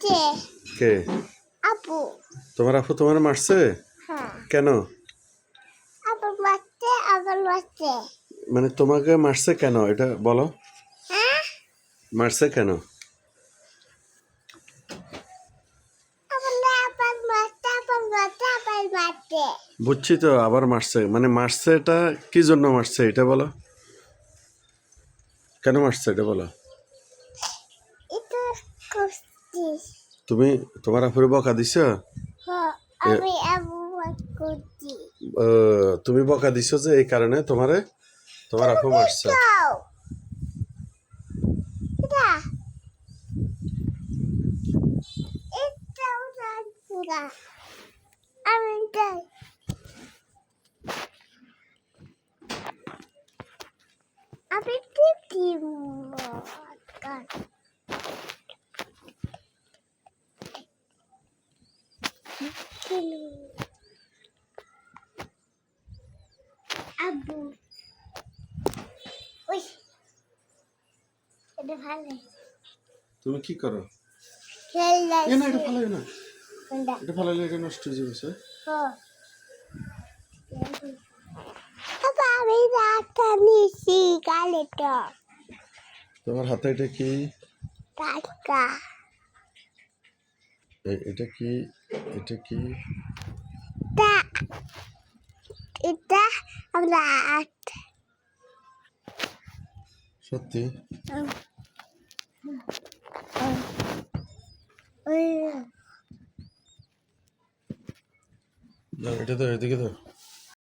কে? আপু। তোমার আপু তোমার মারছে? হ্যাঁ। কেন? আপু মারছে, আবার মারছে। মানে তোমাকে মারছে কেন এটা বলো? হ্যাঁ? মারছে কেন? বুঝছি তো, আবার মারছে মানে মারছে, এটা কি জন্য মারছে এটা বলো? কেন মারছে এটা বলো? তুমি তোমার আপুরে বকা দিছো? তুমি বকা দিছো যে এই কারণে তোমার আপু মারছে। আব্বু ওই এটা ভালো তুমি কি করো? খেলা না এটা ভালো না, এটা ভালো এটা নষ্ট হয়ে যাবে স্যার। বাবা আমি রাখা নিছি কালেটা তোমার হাতে এটা কি? টাকা এটা কি? এটা কি? এটা আমরা সত্যি? এটা তো এদিকে তো